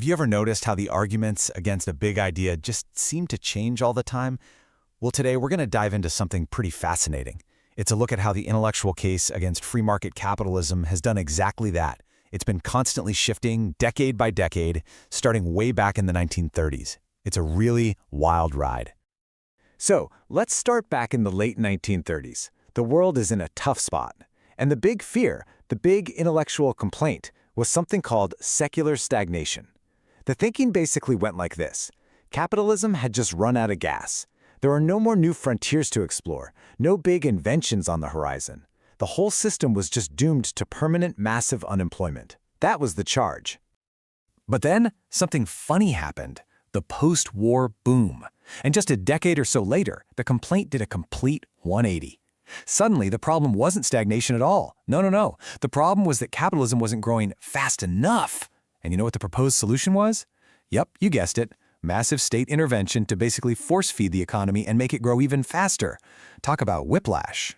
Have you ever noticed how the arguments against a big idea just seem to change all the time? Well, today we're going to dive into something pretty fascinating. It's a look at how the intellectual case against free market capitalism has done exactly that. It's been constantly shifting, decade by decade, starting way back in the 1930s. It's a really wild ride. So, let's start back in the late 1930s. The world is in a tough spot. And the big fear, the big intellectual complaint, was something called secular stagnation. The thinking basically went like this. Capitalism had just run out of gas. There are no more new frontiers to explore, no big inventions on the horizon. The whole system was just doomed to permanent massive unemployment. That was the charge. But then, something funny happened. The post-war boom. And just a decade or so later, the complaint did a complete 180. Suddenly, the problem wasn't stagnation at all. No. The problem was that capitalism wasn't growing fast enough. And you know what the proposed solution was? Yep, you guessed it. Massive state intervention to basically force-feed the economy and make it grow even faster. Talk about whiplash.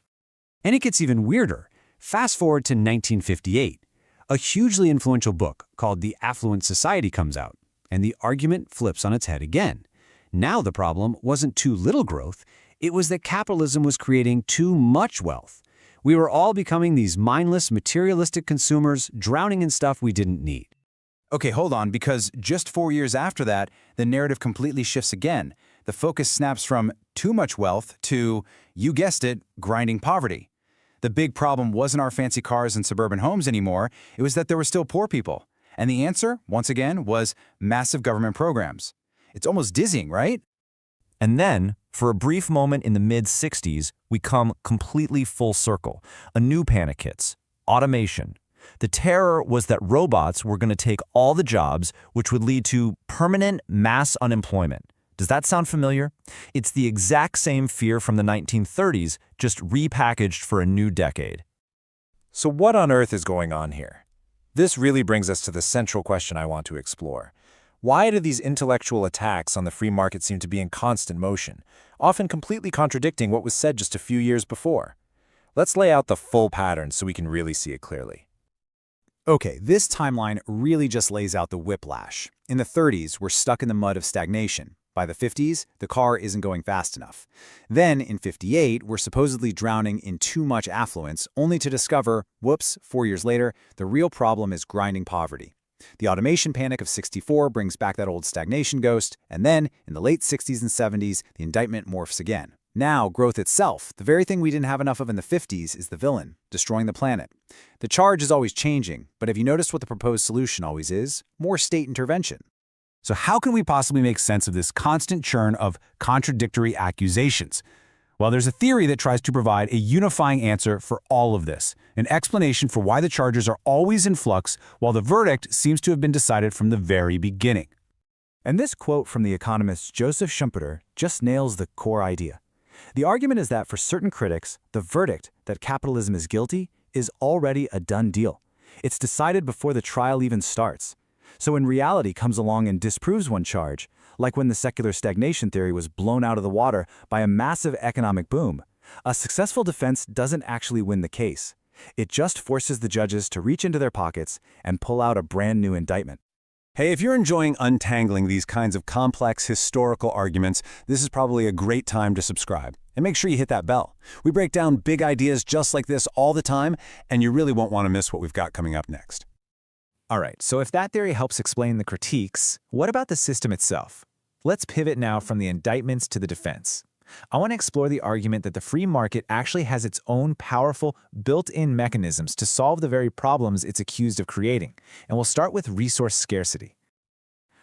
And it gets even weirder. Fast forward to 1958. A hugely influential book called The Affluent Society comes out, and the argument flips on its head again. Now the problem wasn't too little growth, it was that capitalism was creating too much wealth. We were all becoming these mindless, materialistic consumers, drowning in stuff we didn't need. Okay, hold on, because just 4 years after that, the narrative completely shifts again. The focus snaps from too much wealth to, you guessed it, grinding poverty. The big problem wasn't our fancy cars and suburban homes anymore, it was that there were still poor people. And the answer, once again, was massive government programs. It's almost dizzying, right? And then, for a brief moment in the mid-60s, we come completely full circle. A new panic hits: automation. The terror was that robots were going to take all the jobs, which would lead to permanent mass unemployment. Does that sound familiar? It's the exact same fear from the 1930s, just repackaged for a new decade. So what on earth is going on here? This really brings us to the central question I want to explore. Why do these intellectual attacks on the free market seem to be in constant motion, often completely contradicting what was said just a few years before? Let's lay out the full pattern so we can really see it clearly. Okay, this timeline really just lays out the whiplash. In the 30s, we're stuck in the mud of stagnation. By the 50s, the car isn't going fast enough. Then, in 58, we're supposedly drowning in too much affluence, only to discover, whoops, 4 years later, the real problem is grinding poverty. The automation panic of 64 brings back that old stagnation ghost, and then, in the late 60s and 70s, the indictment morphs again. Now, growth itself, the very thing we didn't have enough of in the 50s, is the villain, destroying the planet. The charge is always changing, but have you noticed what the proposed solution always is? More state intervention. So how can we possibly make sense of this constant churn of contradictory accusations? Well, there's a theory that tries to provide a unifying answer for all of this, an explanation for why the charges are always in flux while the verdict seems to have been decided from the very beginning. And this quote from the economist Joseph Schumpeter just nails the core idea. The argument is that for certain critics, the verdict that capitalism is guilty is already a done deal. It's decided before the trial even starts. So when reality comes along and disproves one charge, like when the secular stagnation theory was blown out of the water by a massive economic boom, a successful defense doesn't actually win the case. It just forces the judges to reach into their pockets and pull out a brand new indictment. Hey, if you're enjoying untangling these kinds of complex historical arguments, this is probably a great time to subscribe. And make sure you hit that bell. We break down big ideas just like this all the time, and you really won't want to miss what we've got coming up next. All right, so if that theory helps explain the critiques, what about the system itself? Let's pivot now from the indictments to the defense. I want to explore the argument that the free market actually has its own powerful, built-in mechanisms to solve the very problems it's accused of creating, and we'll start with resource scarcity.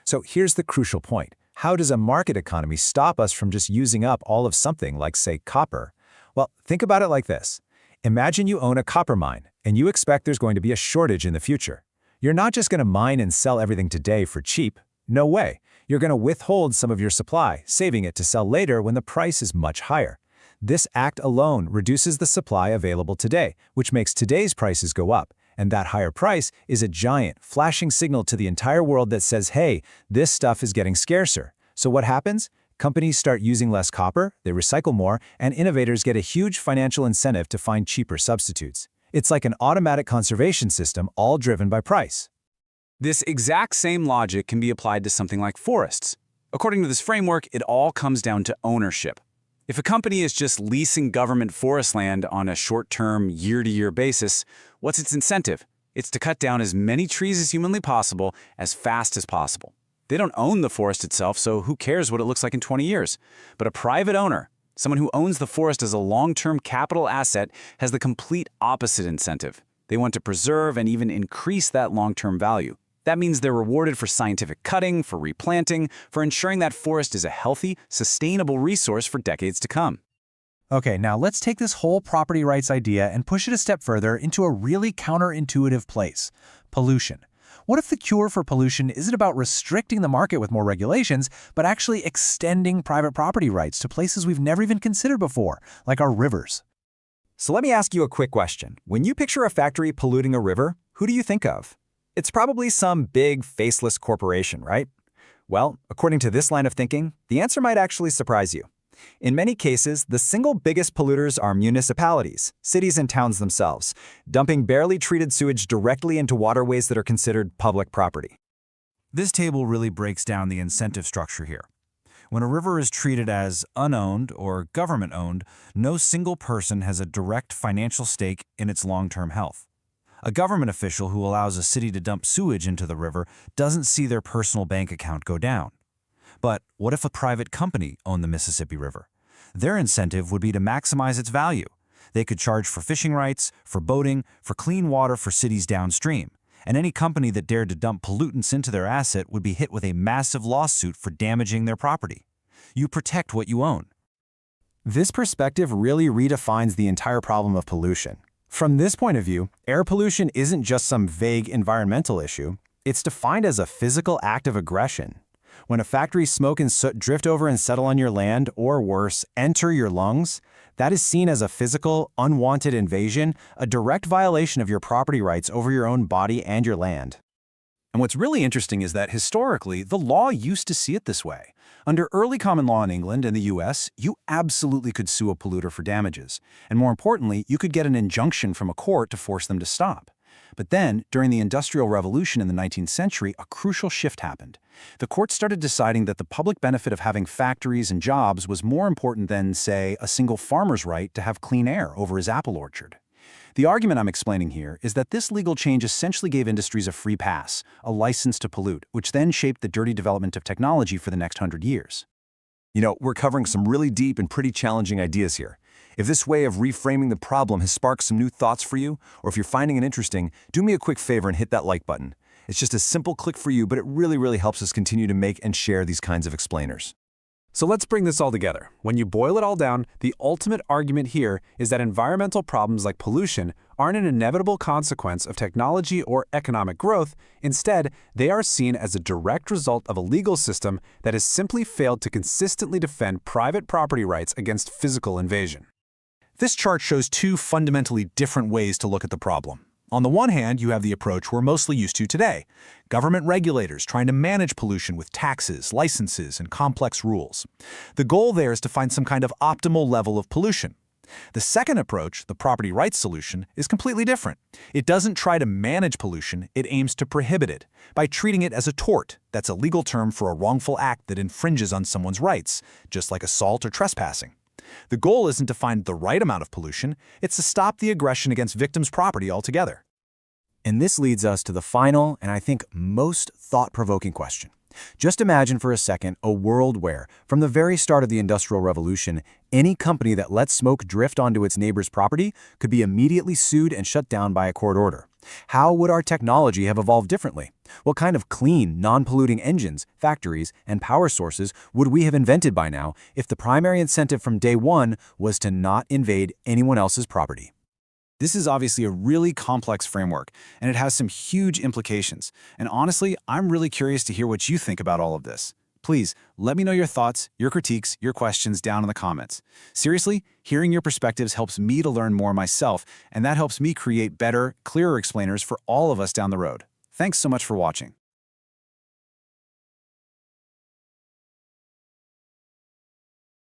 So here's the crucial point. How does a market economy stop us from just using up all of something like, say, copper? Well, think about it like this. Imagine you own a copper mine, and you expect there's going to be a shortage in the future. You're not just going to mine and sell everything today for cheap. No way. You're going to withhold some of your supply, saving it to sell later when the price is much higher. This act alone reduces the supply available today, which makes today's prices go up. And that higher price is a giant, flashing signal to the entire world that says, hey, this stuff is getting scarcer. So what happens? Companies start using less copper, they recycle more, and innovators get a huge financial incentive to find cheaper substitutes. It's like an automatic conservation system, all driven by price. This exact same logic can be applied to something like forests. According to this framework, it all comes down to ownership. If a company is just leasing government forest land on a short-term, year-to-year basis, what's its incentive? It's to cut down as many trees as humanly possible, as fast as possible. They don't own the forest itself, so who cares what it looks like in 20 years? But a private owner, someone who owns the forest as a long-term capital asset, has the complete opposite incentive. They want to preserve and even increase that long-term value. That means they're rewarded for scientific cutting, for replanting, for ensuring that forest is a healthy, sustainable resource for decades to come. Okay, now let's take this whole property rights idea and push it a step further into a really counterintuitive place: pollution. What if the cure for pollution isn't about restricting the market with more regulations, but actually extending private property rights to places we've never even considered before, like our rivers? So let me ask you a quick question. When you picture a factory polluting a river, who do you think of? It's probably some big, faceless corporation, right? Well, according to this line of thinking, the answer might actually surprise you. In many cases, the single biggest polluters are municipalities, cities and towns themselves, dumping barely treated sewage directly into waterways that are considered public property. This table really breaks down the incentive structure here. When a river is treated as unowned or government-owned, no single person has a direct financial stake in its long-term health. A government official who allows a city to dump sewage into the river doesn't see their personal bank account go down. But what if a private company owned the Mississippi River? Their incentive would be to maximize its value. They could charge for fishing rights, for boating, for clean water for cities downstream. And any company that dared to dump pollutants into their asset would be hit with a massive lawsuit for damaging their property. You protect what you own. This perspective really redefines the entire problem of pollution. From this point of view, air pollution isn't just some vague environmental issue. It's defined as a physical act of aggression. When a factory's smoke and soot drift over and settle on your land, or worse, enter your lungs, that is seen as a physical, unwanted invasion, a direct violation of your property rights over your own body and your land. And what's really interesting is that historically, the law used to see it this way. Under early common law in England and the US, you absolutely could sue a polluter for damages. And more importantly, you could get an injunction from a court to force them to stop. But then, during the Industrial Revolution in the 19th century, a crucial shift happened. The courts started deciding that the public benefit of having factories and jobs was more important than, say, a single farmer's right to have clean air over his apple orchard. The argument I'm explaining here is that this legal change essentially gave industries a free pass, a license to pollute, which then shaped the dirty development of technology for the next 100 years. You know, we're covering some really deep and pretty challenging ideas here. If this way of reframing the problem has sparked some new thoughts for you, or if you're finding it interesting, do me a quick favor and hit that like button. It's just a simple click for you, but it really helps us continue to make and share these kinds of explainers. So let's bring this all together. When you boil it all down, the ultimate argument here is that environmental problems like pollution aren't an inevitable consequence of technology or economic growth. Instead, they are seen as a direct result of a legal system that has simply failed to consistently defend private property rights against physical invasion. This chart shows two fundamentally different ways to look at the problem. On the one hand, you have the approach we're mostly used to today: government regulators trying to manage pollution with taxes, licenses, and complex rules. The goal there is to find some kind of optimal level of pollution. The second approach, the property rights solution, is completely different. It doesn't try to manage pollution, it aims to prohibit it, by treating it as a tort. That's a legal term for a wrongful act that infringes on someone's rights, just like assault or trespassing. The goal isn't to find the right amount of pollution, it's to stop the aggression against victims' property altogether. And this leads us to the final and I think most thought-provoking question. Just imagine for a second a world where, from the very start of the Industrial Revolution, any company that lets smoke drift onto its neighbor's property could be immediately sued and shut down by a court order. How would our technology have evolved differently? What kind of clean, non-polluting engines, factories, and power sources would we have invented by now if the primary incentive from day one was to not invade anyone else's property? This is obviously a really complex framework, and it has some huge implications. And honestly, I'm really curious to hear what you think about all of this. Please, let me know your thoughts, your critiques, your questions down in the comments. Seriously, hearing your perspectives helps me to learn more myself, and that helps me create better, clearer explainers for all of us down the road. Thanks so much for watching.